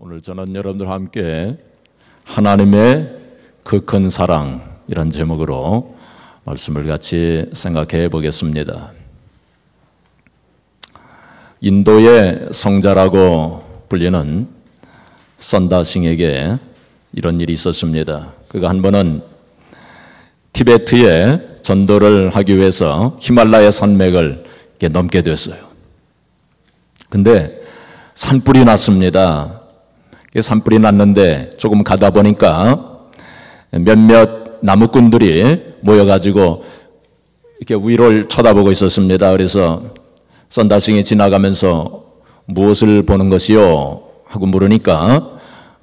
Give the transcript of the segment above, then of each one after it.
오늘 저는 여러분들과 함께 하나님의 그 큰 사랑이란 제목으로 말씀을 같이 생각해 보겠습니다. 인도의 성자라고 불리는 선다싱에게 이런 일이 있었습니다. 그가 한 번은 티베트에 전도를 하기 위해서 히말라야 산맥을 넘게 됐어요. 근데 산불이 났습니다. 산불이 났는데 조금 가다 보니까 몇몇 나무꾼들이 모여가지고 이렇게 위를 쳐다보고 있었습니다. 그래서 선다싱이 지나가면서 무엇을 보는 것이요? 하고 물으니까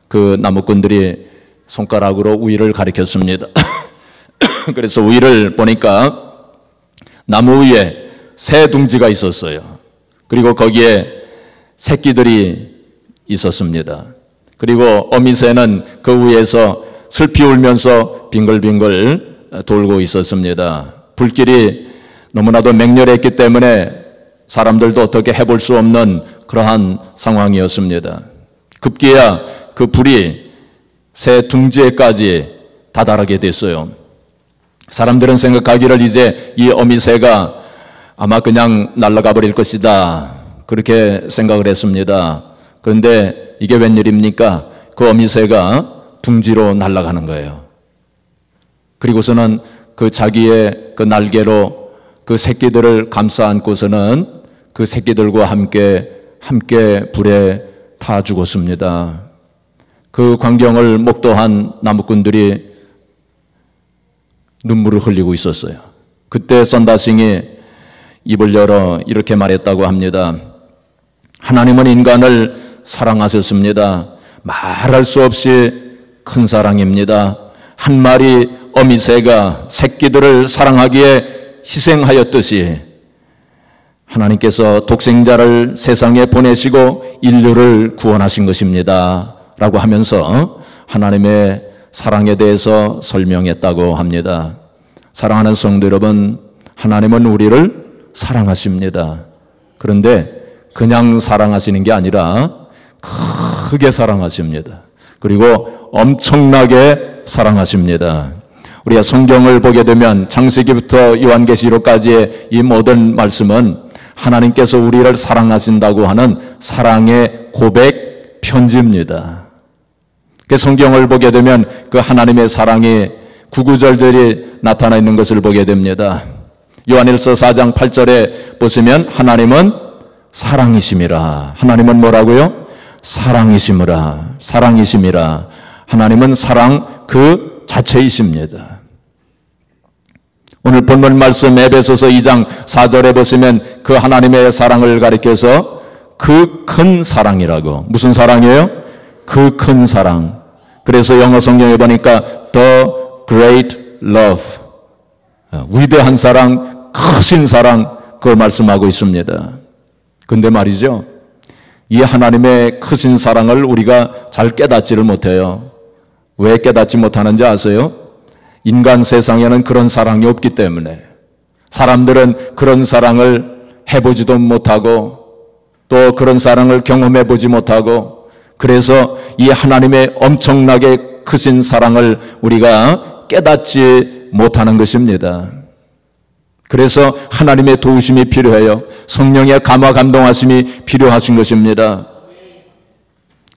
그 나무꾼들이 손가락으로 위를 가리켰습니다. 그래서 위를 보니까 나무 위에 새 둥지가 있었어요. 그리고 거기에 새끼들이 있었습니다. 그리고 어미새는 그 위에서 슬피 울면서 빙글빙글 돌고 있었습니다. 불길이 너무나도 맹렬했기 때문에 사람들도 어떻게 해볼 수 없는 그러한 상황이었습니다. 급기야 그 불이 새 둥지에까지 다다르게 됐어요. 사람들은 생각하기를 이제 이 어미새가 아마 그냥 날아가 버릴 것이다, 그렇게 생각을 했습니다. 그런데 이게 웬일입니까? 그 어미새가 둥지로 날아가는 거예요. 그리고서는 그 자기의 그 날개로 그 새끼들을 감싸 안고서는 그 새끼들과 함께 불에 타 죽었습니다. 그 광경을 목도한 나무꾼들이 눈물을 흘리고 있었어요. 그때 선다싱이 입을 열어 이렇게 말했다고 합니다. 하나님은 인간을 사랑하셨습니다. 말할 수 없이 큰 사랑입니다. 한 마리 어미새가 새끼들을 사랑하기에 희생하였듯이 하나님께서 독생자를 세상에 보내시고 인류를 구원하신 것입니다. 라고 하면서 하나님의 사랑에 대해서 설명했다고 합니다. 사랑하는 성도 여러분, 하나님은 우리를 사랑하십니다. 그런데 그냥 사랑하시는 게 아니라 크게 사랑하십니다. 그리고 엄청나게 사랑하십니다. 우리가 성경을 보게 되면 창세기부터 요한계시록까지의 이 모든 말씀은 하나님께서 우리를 사랑하신다고 하는 사랑의 고백 편지입니다. 그 성경을 보게 되면 그 하나님의 사랑이 구구절절히 나타나 있는 것을 보게 됩니다. 요한일서 4장 8절에 보시면 하나님은 사랑이심이라. 하나님은 뭐라고요? 사랑이심이라. 사랑이심이라. 하나님은 사랑 그 자체이십니다. 오늘 본문 말씀 에베소서 2장 4절에 보시면 그 하나님의 사랑을 가리켜서 그 큰 사랑이라고. 무슨 사랑이에요? 그 큰 사랑. 그래서 영어 성경에 보니까 The Great Love, 위대한 사랑, 크신 사랑, 그걸 말씀하고 있습니다. 근데 말이죠, 이 하나님의 크신 사랑을 우리가 잘 깨닫지를 못해요. 왜 깨닫지 못하는지 아세요? 인간 세상에는 그런 사랑이 없기 때문에. 사람들은 그런 사랑을 해보지도 못하고 또 그런 사랑을 경험해보지 못하고, 그래서 이 하나님의 엄청나게 크신 사랑을 우리가 깨닫지 못하는 것입니다. 그래서 하나님의 도우심이 필요해요. 성령의 감화 감동하심이 필요하신 것입니다.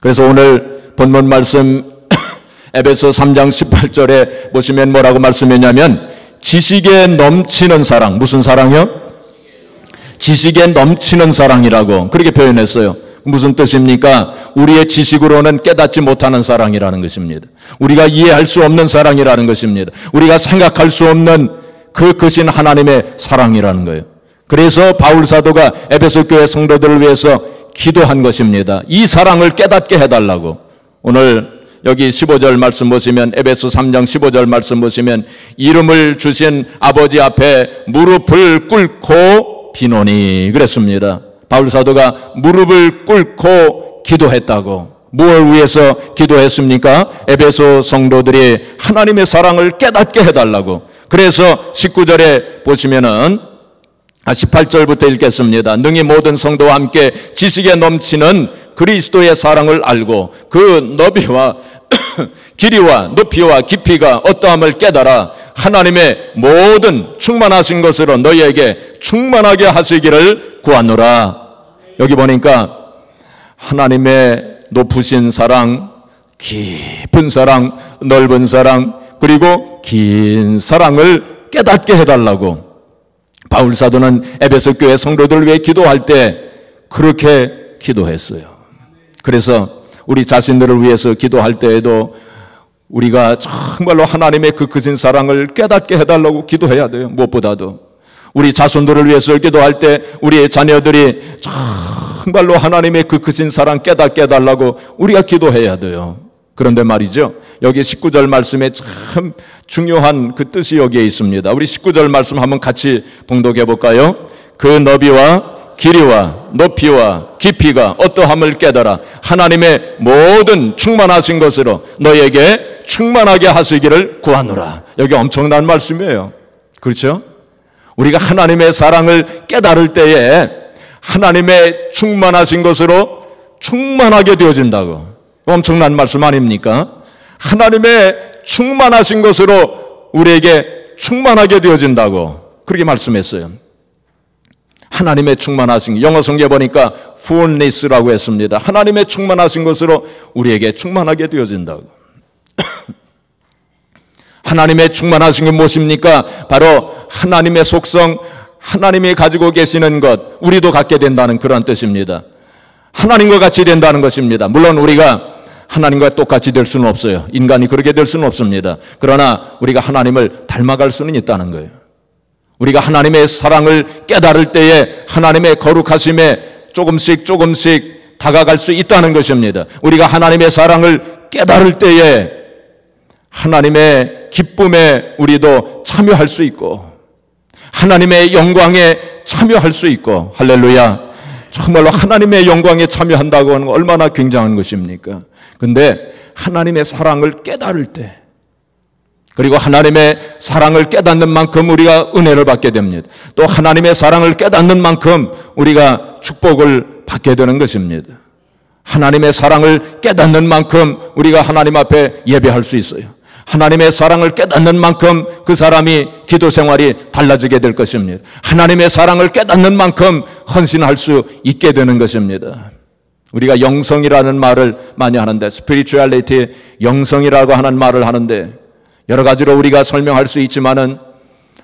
그래서 오늘 본문 말씀 에베소 3장 18절에 보시면 뭐라고 말씀했냐면 지식에 넘치는 사랑. 무슨 사랑이요? 지식에 넘치는 사랑이라고 그렇게 표현했어요. 무슨 뜻입니까? 우리의 지식으로는 깨닫지 못하는 사랑이라는 것입니다. 우리가 이해할 수 없는 사랑이라는 것입니다. 우리가 생각할 수 없는 그 크신 하나님의 사랑이라는 거예요. 그래서 바울 사도가 에베소 교회 성도들을 위해서 기도한 것입니다. 이 사랑을 깨닫게 해달라고. 오늘 여기 15절 말씀 보시면, 에베소 3장 15절 말씀 보시면 이름을 주신 아버지 앞에 무릎을 꿇고 비노니 그랬습니다. 바울 사도가 무릎을 꿇고 기도했다고. 무엇을 위해서 기도했습니까? 에베소 성도들이 하나님의 사랑을 깨닫게 해달라고. 그래서 19절에 보시면은 18절부터 읽겠습니다. 능히 모든 성도와 함께 지식에 넘치는 그리스도의 사랑을 알고 그 너비와 길이와 높이와 깊이가 어떠함을 깨달아 하나님의 모든 충만하신 것으로 너희에게 충만하게 하시기를 구하노라. 여기 보니까 하나님의 높으신 사랑, 깊은 사랑, 넓은 사랑, 그리고 긴 사랑을 깨닫게 해달라고 바울 사도는 에베소 교회 성도들을 위해 기도할 때 그렇게 기도했어요. 그래서 우리 자신들을 위해서 기도할 때에도 우리가 정말로 하나님의 그 크신 사랑을 깨닫게 해달라고 기도해야 돼요. 무엇보다도 우리 자손들을 위해서 기도할 때 우리의 자녀들이 정말로 하나님의 그 크신 사랑 깨닫게 해달라고 우리가 기도해야 돼요. 그런데 말이죠, 여기 19절 말씀에 참 중요한 그 뜻이 여기에 있습니다. 우리 19절 말씀 한번 같이 봉독해 볼까요? 그 너비와 길이와 높이와 깊이가 어떠함을 깨달아 하나님의 모든 충만하신 것으로 너에게 충만하게 하시기를 구하노라. 여기 엄청난 말씀이에요. 그렇죠? 우리가 하나님의 사랑을 깨달을 때에 하나님의 충만하신 것으로 충만하게 되어진다고. 엄청난 말씀 아닙니까? 하나님의 충만하신 것으로 우리에게 충만하게 되어진다고 그렇게 말씀했어요. 하나님의 충만하신, 영어 성경에 보니까 fullness라고 했습니다. 하나님의 충만하신 것으로 우리에게 충만하게 되어진다고. 하나님의 충만하신 게 무엇입니까? 바로 하나님의 속성, 하나님이 가지고 계시는 것, 우리도 갖게 된다는 그런 뜻입니다. 하나님과 같이 된다는 것입니다. 물론 우리가 하나님과 똑같이 될 수는 없어요. 인간이 그렇게 될 수는 없습니다. 그러나 우리가 하나님을 닮아갈 수는 있다는 거예요. 우리가 하나님의 사랑을 깨달을 때에 하나님의 거룩하심에 조금씩 다가갈 수 있다는 것입니다. 우리가 하나님의 사랑을 깨달을 때에 하나님의 기쁨에 우리도 참여할 수 있고 하나님의 영광에 참여할 수 있고, 할렐루야. 정말로 하나님의 영광에 참여한다고 하는 건 얼마나 굉장한 것입니까? 근데 하나님의 사랑을 깨달을 때, 그리고 하나님의 사랑을 깨닫는 만큼 우리가 은혜를 받게 됩니다. 또 하나님의 사랑을 깨닫는 만큼 우리가 축복을 받게 되는 것입니다. 하나님의 사랑을 깨닫는 만큼 우리가 하나님 앞에 예배할 수 있어요. 하나님의 사랑을 깨닫는 만큼 그 사람이 기도 생활이 달라지게 될 것입니다. 하나님의 사랑을 깨닫는 만큼 헌신할 수 있게 되는 것입니다. 우리가 영성이라는 말을 많이 하는데, spirituality, 영성이라고 하는 말을 하는데 여러 가지로 우리가 설명할 수 있지만은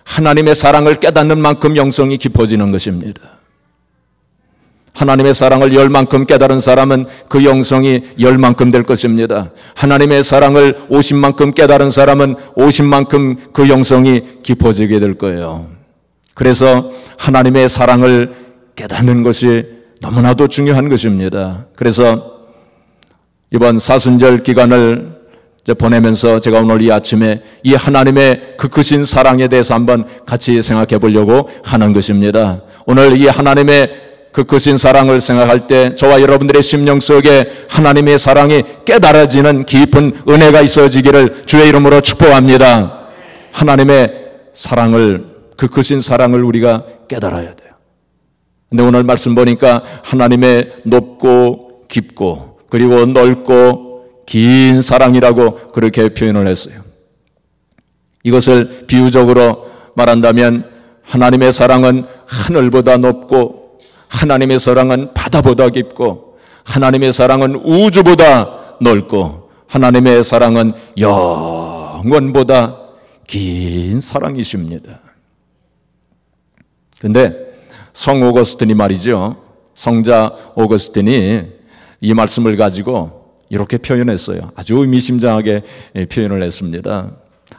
하나님의 사랑을 깨닫는 만큼 영성이 깊어지는 것입니다. 하나님의 사랑을 열 만큼 깨달은 사람은 그 영성이 열 만큼 될 것입니다. 하나님의 사랑을 50만큼 깨달은 사람은 50만큼 그 영성이 깊어지게 될 거예요. 그래서 하나님의 사랑을 깨닫는 것이 너무나도 중요한 것입니다. 그래서 이번 사순절 기간을 보내면서 제가 오늘 이 아침에 이 하나님의 그 크신 사랑에 대해서 한번 같이 생각해 보려고 하는 것입니다. 오늘 이 하나님의 그 크신 사랑을 생각할 때 저와 여러분들의 심령 속에 하나님의 사랑이 깨달아지는 깊은 은혜가 있어지기를 주의 이름으로 축복합니다. 하나님의 사랑을, 그 크신 사랑을 우리가 깨달아야 돼요. 근데 오늘 말씀 보니까 하나님의 높고 깊고 그리고 넓고 긴 사랑이라고 그렇게 표현을 했어요. 이것을 비유적으로 말한다면 하나님의 사랑은 하늘보다 높고 하나님의 사랑은 바다보다 깊고 하나님의 사랑은 우주보다 넓고 하나님의 사랑은 영원보다 긴 사랑이십니다. 근데 성 오거스틴이 말이죠, 성자 오거스틴이 이 말씀을 가지고 이렇게 표현했어요. 아주 의미심장하게 표현을 했습니다.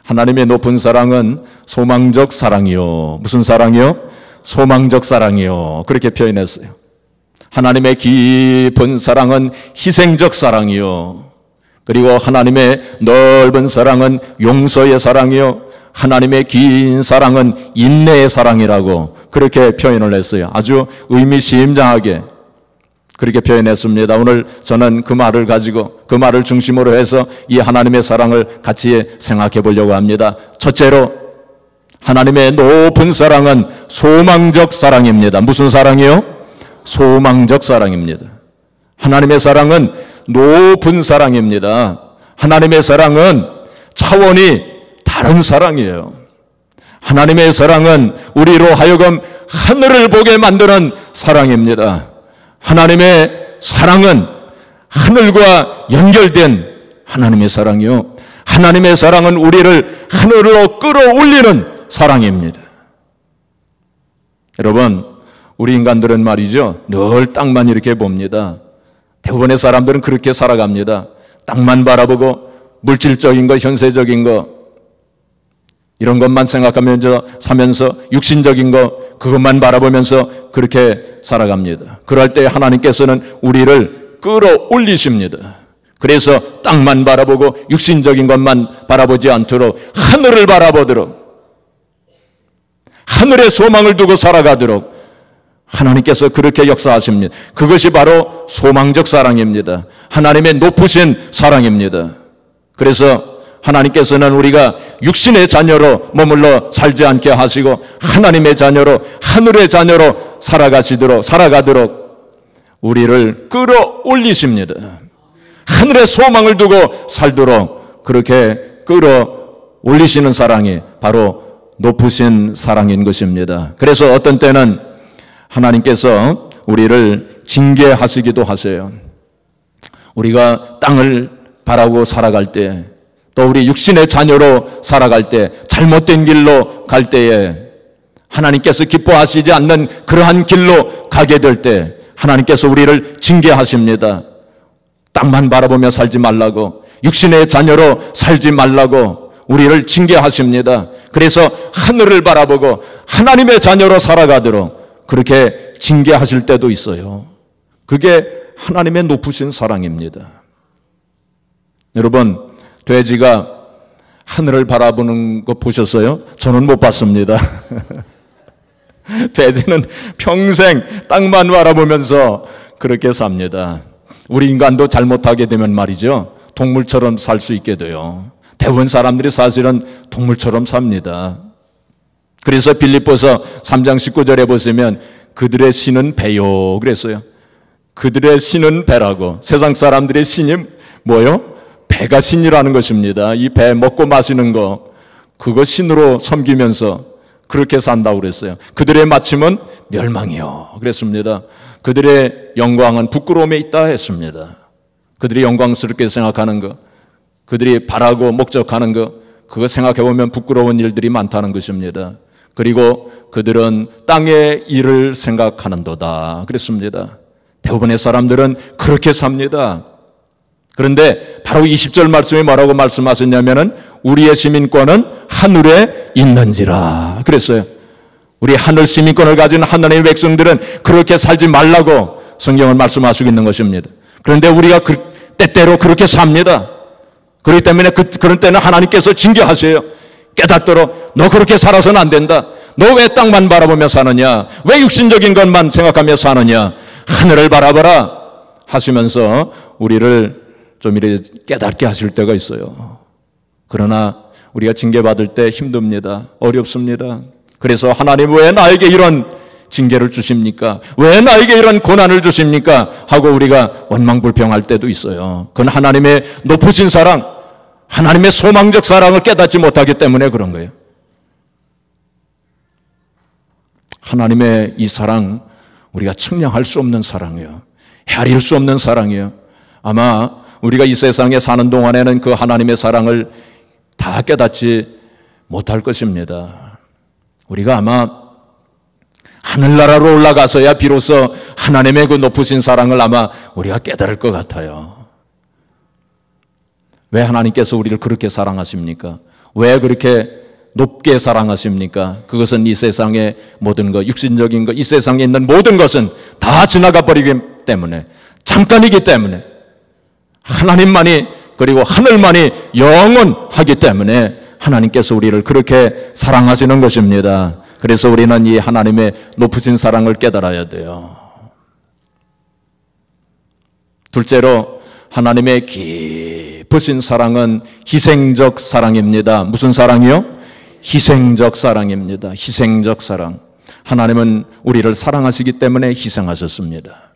하나님의 높은 사랑은 소망적 사랑이요. 무슨 사랑이요? 소망적 사랑이요. 그렇게 표현했어요. 하나님의 깊은 사랑은 희생적 사랑이요. 그리고 하나님의 넓은 사랑은 용서의 사랑이요. 하나님의 긴 사랑은 인내의 사랑이라고 그렇게 표현을 했어요. 아주 의미심장하게 그렇게 표현했습니다. 오늘 저는 그 말을 가지고, 그 말을 중심으로 해서 이 하나님의 사랑을 같이 생각해 보려고 합니다. 첫째로, 하나님의 높은 사랑은 소망적 사랑입니다. 무슨 사랑이요? 소망적 사랑입니다. 하나님의 사랑은 높은 사랑입니다. 하나님의 사랑은 차원이 다른 사랑이에요. 하나님의 사랑은 우리로 하여금 하늘을 보게 만드는 사랑입니다. 하나님의 사랑은 하늘과 연결된 하나님의 사랑이요. 하나님의 사랑은 우리를 하늘로 끌어올리는 사랑입니다. 여러분, 우리 인간들은 말이죠, 늘 땅만 이렇게 봅니다. 대부분의 사람들은 그렇게 살아갑니다. 땅만 바라보고 물질적인 것, 현세적인 것, 이런 것만 생각하면서 사면서 육신적인 것, 그것만 바라보면서 그렇게 살아갑니다. 그럴 때 하나님께서는 우리를 끌어올리십니다. 그래서 땅만 바라보고 육신적인 것만 바라보지 않도록 하늘을 바라보도록, 하늘의 소망을 두고 살아가도록 하나님께서 그렇게 역사하십니다. 그것이 바로 소망적 사랑입니다. 하나님의 높으신 사랑입니다. 그래서 하나님께서는 우리가 육신의 자녀로 머물러 살지 않게 하시고 하나님의 자녀로, 하늘의 자녀로 살아가도록 우리를 끌어올리십니다. 하늘의 소망을 두고 살도록 그렇게 끌어올리시는 사랑이 바로 높으신 사랑인 것입니다. 그래서 어떤 때는 하나님께서 우리를 징계하시기도 하세요. 우리가 땅을 바라고 살아갈 때, 또 우리 육신의 자녀로 살아갈 때, 잘못된 길로 갈 때에 하나님께서 기뻐하시지 않는 그러한 길로 가게 될 때 하나님께서 우리를 징계하십니다. 땅만 바라보며 살지 말라고, 육신의 자녀로 살지 말라고 우리를 징계하십니다. 그래서 하늘을 바라보고 하나님의 자녀로 살아가도록 그렇게 징계하실 때도 있어요. 그게 하나님의 높으신 사랑입니다. 여러분, 돼지가 하늘을 바라보는 거 보셨어요? 저는 못 봤습니다. 돼지는 평생 땅만 바라보면서 그렇게 삽니다. 우리 인간도 잘못하게 되면 말이죠, 동물처럼 살 수 있게 돼요. 대부분 사람들이 사실은 동물처럼 삽니다. 그래서 빌립보서 3장 19절에 보시면 그들의 신은 배요 그랬어요. 그들의 신은 배라고. 세상 사람들의 신이 뭐요? 배가 신이라는 것입니다. 이 배 먹고 마시는 거, 그거 신으로 섬기면서 그렇게 산다고 그랬어요. 그들의 마침은 멸망이요 그랬습니다. 그들의 영광은 부끄러움에 있다 했습니다. 그들이 영광스럽게 생각하는 것, 그들이 바라고 목적하는 것, 그거 생각해보면 부끄러운 일들이 많다는 것입니다. 그리고 그들은 땅의 일을 생각하는도다 그랬습니다. 대부분의 사람들은 그렇게 삽니다. 그런데 바로 20절 말씀에 뭐라고 말씀하셨냐면은 우리의 시민권은 하늘에 있는지라 그랬어요. 우리 하늘 시민권을 가진 하나님의 백성들은 그렇게 살지 말라고 성경은 말씀하시고 있는 것입니다. 그런데 우리가 때때로 그렇게 삽니다. 그렇기 때문에 그런 때는 하나님께서 징계하세요. 깨닫도록 너 그렇게 살아서는 안 된다. 너 왜 땅만 바라보며 사느냐? 왜 육신적인 것만 생각하며 사느냐? 하늘을 바라봐라 하시면서 우리를 좀 이렇게 깨닫게 하실 때가 있어요. 그러나 우리가 징계받을 때 힘듭니다. 어렵습니다. 그래서 하나님 왜 나에게 이런 징계를 주십니까? 왜 나에게 이런 고난을 주십니까? 하고 우리가 원망불평할 때도 있어요. 그건 하나님의 높으신 사랑, 하나님의 소망적 사랑을 깨닫지 못하기 때문에 그런 거예요. 하나님의 이 사랑, 우리가 측량할 수 없는 사랑이에요. 헤아릴 수 없는 사랑이에요. 아마 우리가 이 세상에 사는 동안에는 그 하나님의 사랑을 다 깨닫지 못할 것입니다. 우리가 아마 하늘나라로 올라가서야 비로소 하나님의 그 높으신 사랑을 아마 우리가 깨달을 것 같아요. 왜 하나님께서 우리를 그렇게 사랑하십니까? 왜 그렇게 높게 사랑하십니까? 그것은 이 세상의 모든 것, 육신적인 것, 이 세상에 있는 모든 것은 다 지나가 버리기 때문에, 잠깐이기 때문에, 하나님만이, 그리고 하늘만이 영원하기 때문에 하나님께서 우리를 그렇게 사랑하시는 것입니다. 그래서 우리는 이 하나님의 높으신 사랑을 깨달아야 돼요. 둘째로, 하나님의 깊으신 사랑은 희생적 사랑입니다. 무슨 사랑이요? 희생적 사랑입니다. 희생적 사랑. 하나님은 우리를 사랑하시기 때문에 희생하셨습니다.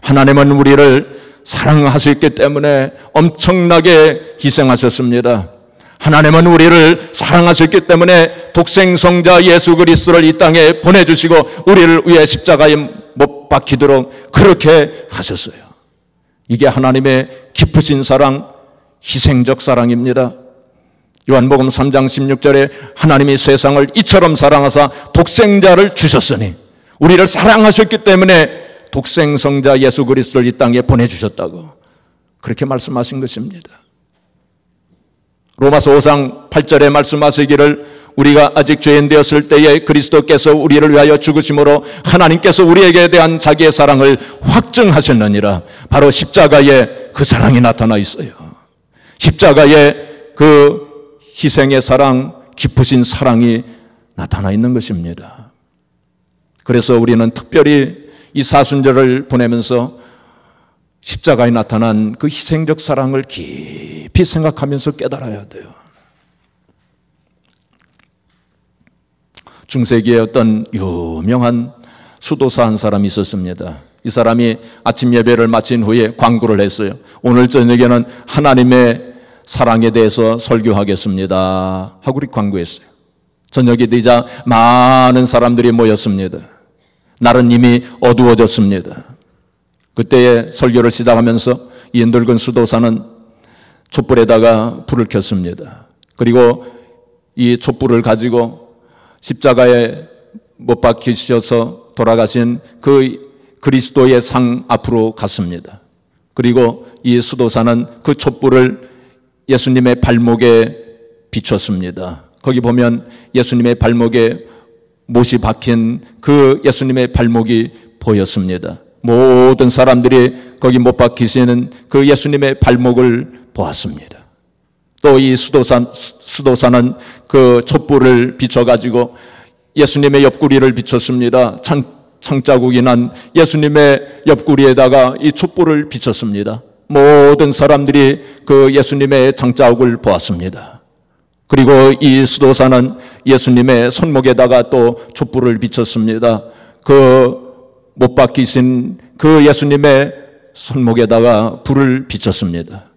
하나님은 우리를 사랑하셨기 때문에 엄청나게 희생하셨습니다. 하나님은 우리를 사랑하셨기 때문에 독생성자 예수 그리스도를 이 땅에 보내주시고 우리를 위해 십자가에 못 박히도록 그렇게 하셨어요. 이게 하나님의 깊으신 사랑, 희생적 사랑입니다. 요한복음 3장 16절에 하나님이 세상을 이처럼 사랑하사 독생자를 주셨으니 우리를 사랑하셨기 때문에 독생성자 예수 그리스도를 이 땅에 보내주셨다고 그렇게 말씀하신 것입니다. 로마서 5장 8절에 말씀하시기를 우리가 아직 죄인 되었을 때에 그리스도께서 우리를 위하여 죽으심으로 하나님께서 우리에게 대한 자기의 사랑을 확증하셨느니라. 바로 십자가에 그 사랑이 나타나 있어요. 십자가에 그 희생의 사랑, 깊으신 사랑이 나타나 있는 것입니다. 그래서 우리는 특별히 이 사순절을 보내면서 십자가에 나타난 그 희생적 사랑을 깊이 생각하면서 깨달아야 돼요. 중세기에 어떤 유명한 수도사 한 사람이 있었습니다. 이 사람이 아침 예배를 마친 후에 광고를 했어요. 오늘 저녁에는 하나님의 사랑에 대해서 설교하겠습니다 하고 광고했어요. 저녁이 되자 많은 사람들이 모였습니다. 날은 이미 어두워졌습니다. 그때에 설교를 시작하면서 이 늙은 수도사는 촛불에다가 불을 켰습니다. 그리고 이 촛불을 가지고 십자가에 못 박히셔서 돌아가신 그 그리스도의 상 앞으로 갔습니다. 그리고 이 수도사는 그 촛불을 예수님의 발목에 비췄습니다. 거기 보면 예수님의 발목에 못이 박힌 그 예수님의 발목이 보였습니다. 모든 사람들이 거기 못 박히시는 그 예수님의 발목을 보았습니다. 또 이 수도사는 그 촛불을 비춰가지고 예수님의 옆구리를 비췄습니다. 창자국이 난 예수님의 옆구리에다가 이 촛불을 비췄습니다. 모든 사람들이 그 예수님의 창자국을 보았습니다. 그리고 이 수도사는 예수님의 손목에다가 또 촛불을 비췄습니다. 그 못 박히신 그 예수님의 손목에다가 불을 비췄습니다.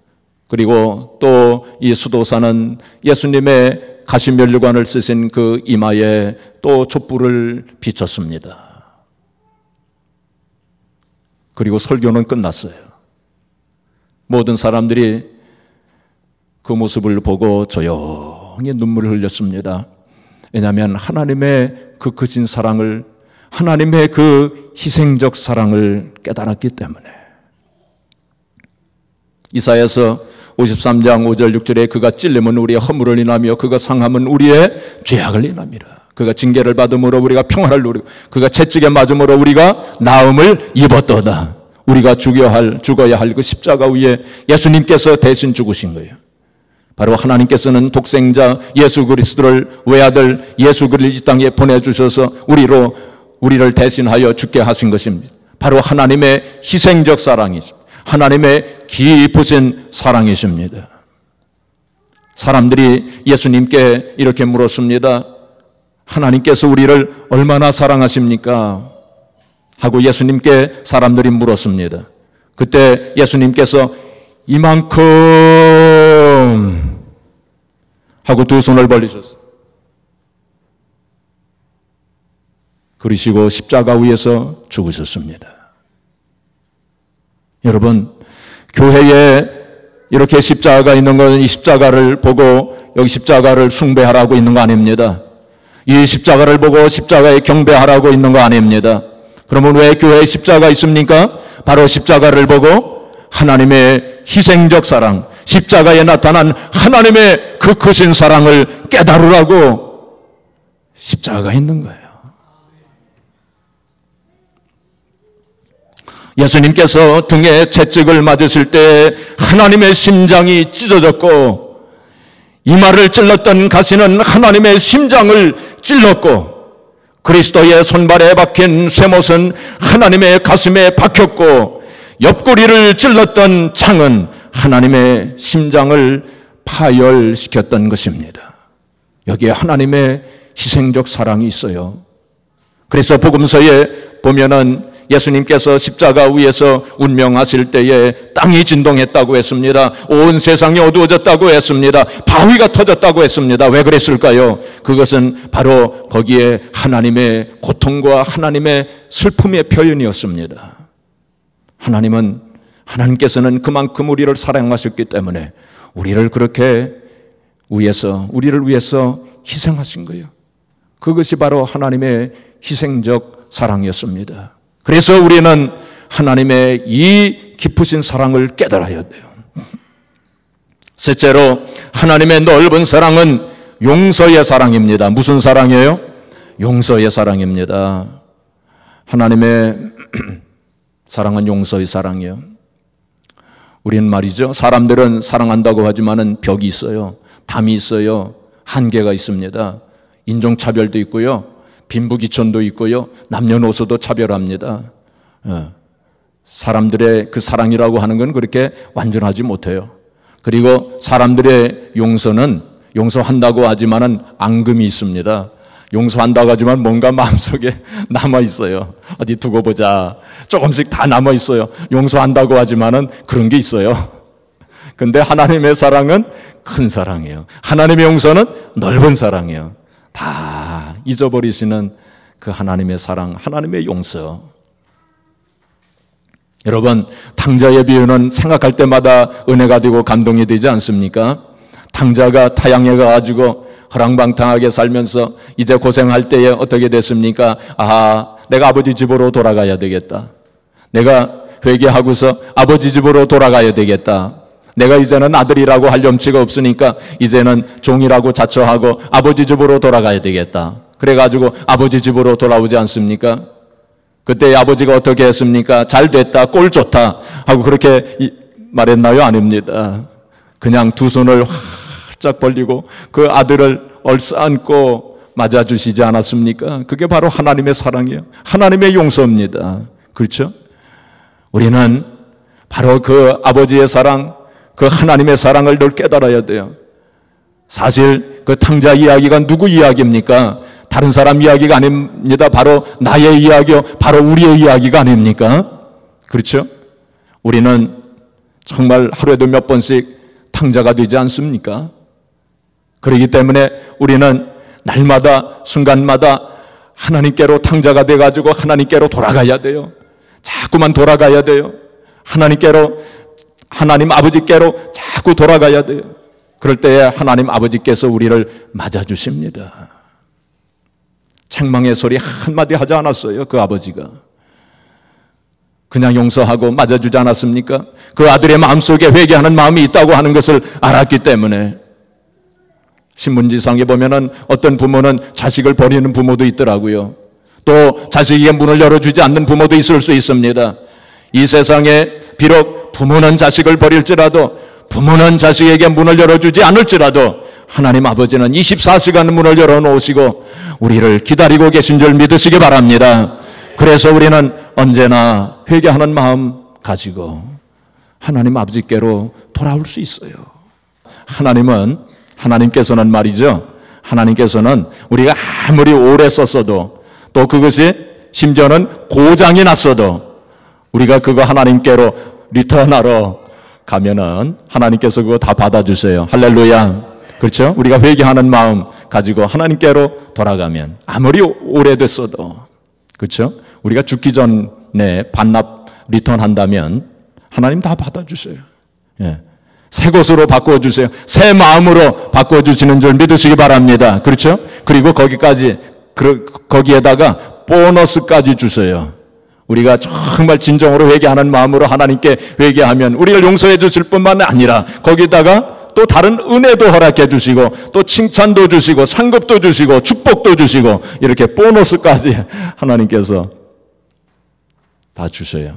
그리고 또 이 수도사는 예수님의 가시면류관을 쓰신 그 이마에 또 촛불을 비췄습니다. 그리고 설교는 끝났어요. 모든 사람들이 그 모습을 보고 조용히 눈물을 흘렸습니다. 왜냐하면 하나님의 그 크신 사랑을, 하나님의 그 희생적 사랑을 깨달았기 때문에. 이사야서 53장 5절 6절에 그가 찔림은 우리의 허물을 인하며 그가 상함은 우리의 죄악을 인함이라. 그가 징계를 받음으로 우리가 평화를 누리고 그가 채찍에 맞음으로 우리가 나음을 입었도다. 우리가 죽어야 할 그 십자가 위에 예수님께서 대신 죽으신 거예요. 바로 하나님께서는 독생자 예수 그리스도를 외아들 예수 그리스도 땅에 보내주셔서 우리를 대신하여 죽게 하신 것입니다. 바로 하나님의 희생적 사랑이십니다. 하나님의 깊으신 사랑이십니다. 사람들이 예수님께 이렇게 물었습니다. 하나님께서 우리를 얼마나 사랑하십니까? 하고 예수님께 사람들이 물었습니다. 그때 예수님께서 이만큼 하고 두 손을 벌리셨어요. 그러시고 십자가 위에서 죽으셨습니다. 여러분, 교회에 이렇게 십자가가 있는 것은 이 십자가를 보고 여기 십자가를 숭배하라고 있는 거 아닙니다. 이 십자가를 보고 십자가에 경배하라고 있는 거 아닙니다. 그러면 왜 교회에 십자가 있습니까? 바로 십자가를 보고 하나님의 희생적 사랑, 십자가에 나타난 하나님의 그 크신 사랑을 깨달으라고 십자가가 있는 거예요. 예수님께서 등에 채찍을 맞으실 때 하나님의 심장이 찢어졌고 이마를 찔렀던 가시는 하나님의 심장을 찔렀고 그리스도의 손발에 박힌 쇠못은 하나님의 가슴에 박혔고 옆구리를 찔렀던 창은 하나님의 심장을 파열시켰던 것입니다. 여기에 하나님의 희생적 사랑이 있어요. 그래서 복음서에 보면은 예수님께서 십자가 위에서 운명하실 때에 땅이 진동했다고 했습니다. 온 세상이 어두워졌다고 했습니다. 바위가 터졌다고 했습니다. 왜 그랬을까요? 그것은 바로 거기에 하나님의 고통과 하나님의 슬픔의 표현이었습니다. 하나님께서는 그만큼 우리를 사랑하셨기 때문에 우리를 위해서 희생하신 거예요. 그것이 바로 하나님의 희생적 사랑이었습니다. 그래서 우리는 하나님의 이 깊으신 사랑을 깨달아야 돼요. 셋째로, 하나님의 넓은 사랑은 용서의 사랑입니다. 무슨 사랑이에요? 용서의 사랑입니다. 하나님의 사랑은 용서의 사랑이에요. 우리는 말이죠, 사람들은 사랑한다고 하지만은 벽이 있어요. 담이 있어요. 한계가 있습니다. 인종차별도 있고요. 빈부귀천도 있고요. 남녀노소도 차별합니다. 사람들의 그 사랑이라고 하는 건 그렇게 완전하지 못해요. 그리고 사람들의 용서는 용서한다고 하지만은 앙금이 있습니다. 용서한다고 하지만 뭔가 마음속에 남아있어요. 어디 두고 보자. 조금씩 다 남아있어요. 용서한다고 하지만은 그런 게 있어요. 근데 하나님의 사랑은 큰 사랑이에요. 하나님의 용서는 넓은 사랑이에요. 다 잊어버리시는 그 하나님의 사랑, 하나님의 용서. 여러분, 탕자의 비유는 생각할 때마다 은혜가 되고 감동이 되지 않습니까? 탕자가 타향에 가가지고 허랑방탕하게 살면서 이제 고생할 때에 어떻게 됐습니까? 내가 아버지 집으로 돌아가야 되겠다. 내가 회개하고서 아버지 집으로 돌아가야 되겠다. 내가 이제는 아들이라고 할 염치가 없으니까 이제는 종이라고 자처하고 아버지 집으로 돌아가야 되겠다. 그래가지고 아버지 집으로 돌아오지 않습니까? 그때 아버지가 어떻게 했습니까? 잘 됐다, 꼴 좋다 하고 그렇게 말했나요? 아닙니다. 그냥 두 손을 활짝 벌리고 그 아들을 얼싸안고 맞아주시지 않았습니까? 그게 바로 하나님의 사랑이에요. 하나님의 용서입니다. 그렇죠? 우리는 바로 그 아버지의 사랑, 그 하나님의 사랑을 늘 깨달아야 돼요. 사실 그 탕자 이야기가 누구 이야기입니까? 다른 사람 이야기가 아닙니다. 바로 나의 이야기요. 바로 우리의 이야기가 아닙니까? 그렇죠? 우리는 정말 하루에도 몇 번씩 탕자가 되지 않습니까? 그렇기 때문에 우리는 날마다 순간마다 하나님께로 탕자가 돼가지고 하나님께로 돌아가야 돼요. 자꾸만 돌아가야 돼요. 하나님 아버지께로 자꾸 돌아가야 돼요. 그럴 때에 하나님 아버지께서 우리를 맞아주십니다. 책망의 소리 한마디 하지 않았어요. 그 아버지가 그냥 용서하고 맞아주지 않았습니까? 그 아들의 마음속에 회개하는 마음이 있다고 하는 것을 알았기 때문에. 신문지상에 보면은 어떤 부모는 자식을 버리는 부모도 있더라고요. 또 자식에게 문을 열어주지 않는 부모도 있을 수 있습니다. 이 세상에 비록 부모는 자식을 버릴지라도, 부모는 자식에게 문을 열어주지 않을지라도 하나님 아버지는 24시간 문을 열어놓으시고 우리를 기다리고 계신 줄 믿으시기 바랍니다. 그래서 우리는 언제나 회개하는 마음 가지고 하나님 아버지께로 돌아올 수 있어요. 하나님께서는 말이죠, 하나님께서는 우리가 아무리 오래 썼어도, 또 그것이 심지어는 고장이 났어도 우리가 그거 하나님께로 리턴하러 가면은 하나님께서 그거 다 받아주세요. 할렐루야. 그렇죠? 우리가 회개하는 마음 가지고 하나님께로 돌아가면 아무리 오래됐어도, 그렇죠? 우리가 죽기 전에 반납 리턴한다면 하나님 다 받아주세요. 예. 새 것으로 바꿔주세요. 새 마음으로 바꿔주시는 줄 믿으시기 바랍니다. 그렇죠? 그리고 거기에다가 보너스까지 주세요. 우리가 정말 진정으로 회개하는 마음으로 하나님께 회개하면 우리를 용서해 주실 뿐만 아니라 거기다가 또 다른 은혜도 허락해 주시고, 또 칭찬도 주시고, 상급도 주시고, 축복도 주시고, 이렇게 보너스까지 하나님께서 다 주셔요.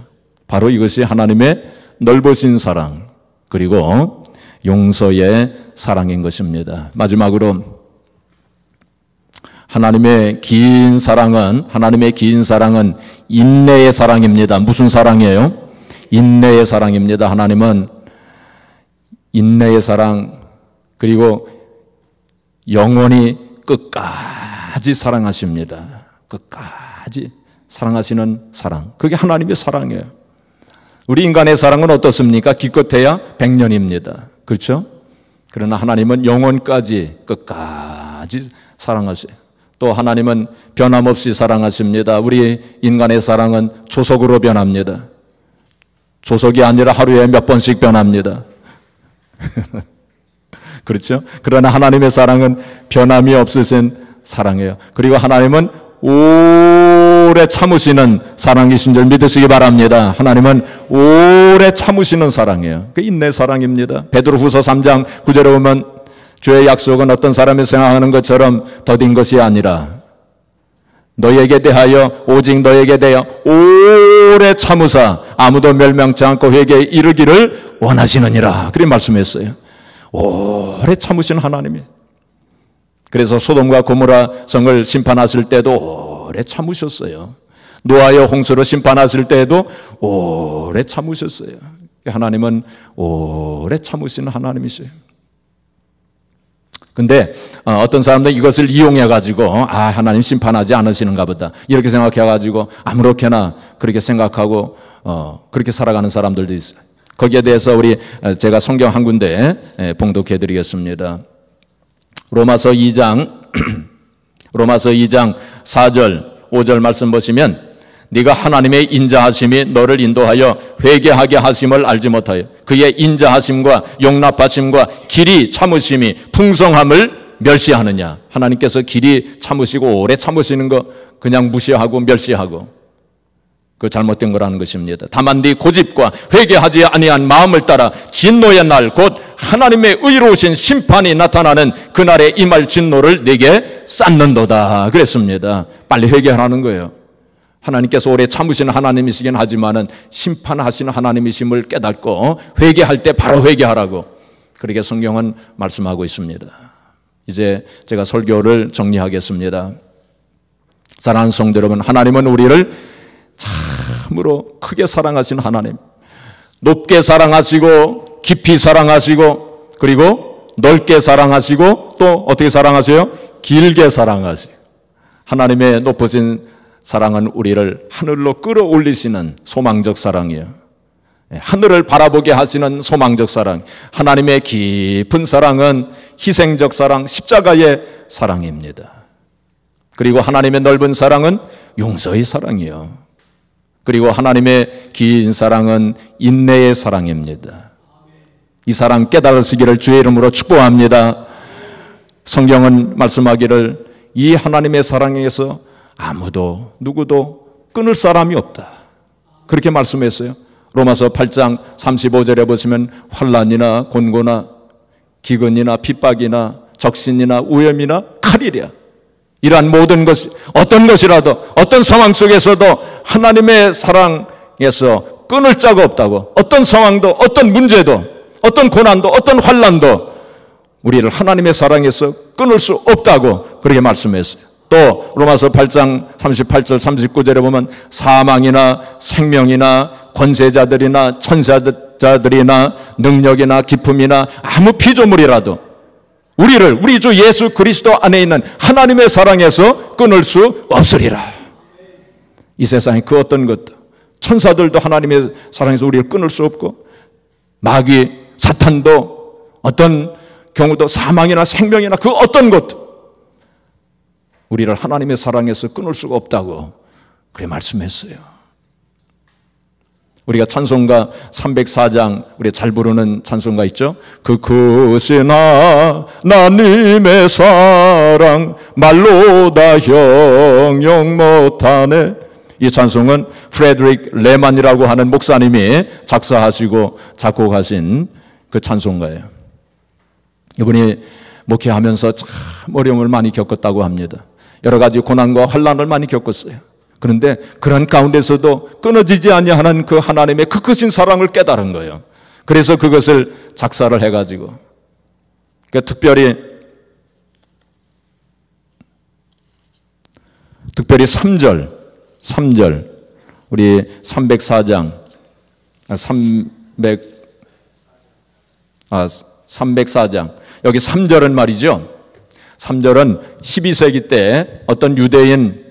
바로 이것이 하나님의 넓으신 사랑, 그리고 용서의 사랑인 것입니다. 마지막으로 하나님의 긴 사랑은 인내의 사랑입니다. 무슨 사랑이에요? 인내의 사랑입니다. 하나님은 인내의 사랑, 그리고 영원히 끝까지 사랑하십니다. 끝까지 사랑하시는 사랑. 그게 하나님의 사랑이에요. 우리 인간의 사랑은 어떻습니까? 기껏해야 100년입니다. 그렇죠? 그러나 하나님은 영원까지 끝까지 사랑하세요. 또 하나님은 변함없이 사랑하십니다. 우리 인간의 사랑은 조석으로 변합니다. 조석이 아니라 하루에 몇 번씩 변합니다. 그렇죠? 그러나 하나님의 사랑은 변함이 없으신 사랑이에요. 그리고 하나님은 오래 참으시는 사랑이신 줄 믿으시기 바랍니다. 하나님은 오래 참으시는 사랑이에요. 그 인내 사랑입니다. 베드로후서 3장 9절에 보면 주의 약속은 어떤 사람이 생각하는 것처럼 더딘 것이 아니라 너에게 대하여 오직 너에게 대하여 오래 참으사 아무도 멸망치 않고 회개에 이르기를 원하시느니라. 그렇게 말씀했어요. 오래 참으신 하나님이. 그래서 소돔과 고모라 성을 심판하실 때도 오래 참으셨어요. 노아의 홍수로 심판하실 때도 오래 참으셨어요. 하나님은 오래 참으시는 하나님이세요. 근데 어떤 사람들은 이것을 이용해가지고 하나님 심판하지 않으시는가 보다 이렇게 생각해가지고 아무렇게나 그렇게 생각하고 그렇게 살아가는 사람들도 있어요. 거기에 대해서 제가 성경 한 군데 봉독해 드리겠습니다. 로마서 2장 4절 5절 말씀 보시면 네가 하나님의 인자하심이 너를 인도하여 회개하게 하심을 알지 못하여 그의 인자하심과 용납하심과 길이 참으심이 풍성함을 멸시하느냐. 하나님께서 길이 참으시고 오래 참으시는 거 그냥 무시하고 멸시하고 그 잘못된 거라는 것입니다. 다만 네 고집과 회개하지 아니한 마음을 따라 진노의 날 곧 하나님의 의로우신 심판이 나타나는 그날에 임할 진노를 네게 쌓는도다 그랬습니다. 빨리 회개하라는 거예요. 하나님께서 오래 참으시는 하나님이시긴 하지만은 심판하시는 하나님이심을 깨닫고 회개할 때 바로 회개하라고 그렇게 성경은 말씀하고 있습니다. 이제 제가 설교를 정리하겠습니다. 사랑하는 성도 여러분, 하나님은 우리를 참으로 크게 사랑하신 하나님, 높게 사랑하시고 깊이 사랑하시고 그리고 넓게 사랑하시고 또 어떻게 사랑하세요? 길게 사랑하시고 하나님의 높으신 사랑은 우리를 하늘로 끌어올리시는 소망적 사랑이에요. 하늘을 바라보게 하시는 소망적 사랑. 하나님의 깊은 사랑은 희생적 사랑, 십자가의 사랑입니다. 그리고 하나님의 넓은 사랑은 용서의 사랑이에요. 그리고 하나님의 긴 사랑은 인내의 사랑입니다. 이 사랑 깨달으시기를 주의 이름으로 축복합니다. 성경은 말씀하기를 이 하나님의 사랑에서 아무도 누구도 끊을 사람이 없다. 그렇게 말씀했어요. 로마서 8장 35절에 보시면 환난이나 곤고나 기근이나 핍박이나 적신이나 위험이나 칼이랴. 이러한 모든 것, 어떤 것이라도 어떤 상황 속에서도 하나님의 사랑에서 끊을 자가 없다고. 어떤 상황도 어떤 문제도 어떤 고난도 어떤 환난도 우리를 하나님의 사랑에서 끊을 수 없다고 그렇게 말씀했어요. 또 로마서 8장 38절 39절에 보면 사망이나 생명이나 권세자들이나 천사자들이나 능력이나 기품이나 아무 피조물이라도 우리 주 예수 그리스도 안에 있는 하나님의 사랑에서 끊을 수 없으리라. 이 세상에 그 어떤 것도 천사들도 하나님의 사랑에서 우리를 끊을 수 없고 마귀 사탄도 어떤 경우도 사망이나 생명이나 그 어떤 것도 우리를 하나님의 사랑에서 끊을 수가 없다고 그래 말씀했어요. 우리가 찬송가 304장 우리 잘 부르는 찬송가 있죠. 그 크신 하나님의 사랑 말로 다 형용 못하네. 이 찬송은 프레드릭 레만이라고 하는 목사님이 작사하시고 작곡하신 그 찬송가예요. 이분이 목회하면서 참 어려움을 많이 겪었다고 합니다. 여러 가지 고난과 환난을 많이 겪었어요. 그런데 그런 가운데서도 끊어지지 아니하는 그 하나님의 그 크신 사랑을 깨달은 거예요. 그래서 그것을 작사를 해가지고 특별히 3절 우리 304장 304장 여기 3절은 말이죠. 3절은 12세기 때 어떤 유대인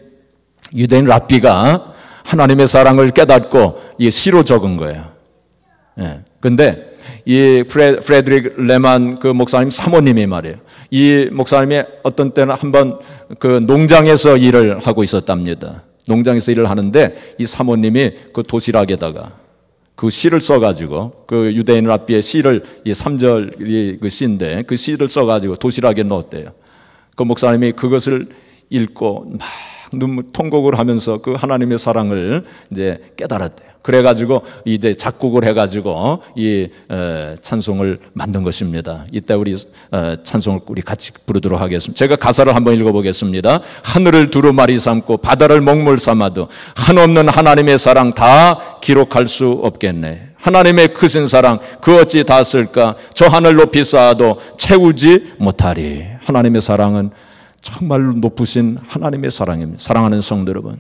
랍비가 하나님의 사랑을 깨닫고 이 시로 적은 거예요. 근데 이 프레드릭 레만 그 목사님 사모님이 말이에요. 이 목사님이 어떤 때는 한번 그 농장에서 일을 하고 있었답니다. 농장에서 일을 하는데 이 사모님이 그 도시락에다가 그 시를 써가지고 그 유대인 랍비의 시를 이 3절 그 시인데 그 시를 써가지고 도시락에 넣었대요. 그 목사님이 그것을 읽고 막 눈물 통곡을 하면서 그 하나님의 사랑을 이제 깨달았대요. 그래가지고 이제 작곡을 해가지고 이 찬송을 만든 것입니다. 이때 우리 찬송을 우리 같이 부르도록 하겠습니다. 제가 가사를 한번 읽어보겠습니다. 하늘을 두루마리 삼고 바다를 먹물 삼아도 한없는 하나님의 사랑 다 기록할 수 없겠네. 하나님의 크신 사랑 그 어찌 다 쓸까? 저 하늘 높이 쌓아도 채우지 못하리. 하나님의 사랑은 정말로 높으신 하나님의 사랑입니다. 사랑하는 성도 여러분,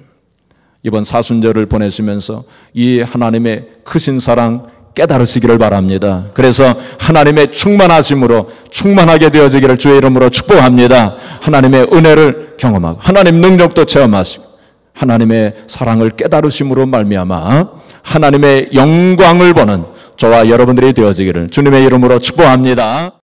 이번 사순절을 보내시면서 이 하나님의 크신 사랑 깨달으시기를 바랍니다. 그래서 하나님의 충만하심으로 충만하게 되어지기를 주의 이름으로 축복합니다. 하나님의 은혜를 경험하고 하나님 능력도 체험하시고 하나님의 사랑을 깨달으심으로 말미암아 하나님의 영광을 보는 저와 여러분들이 되어지기를 주님의 이름으로 축복합니다.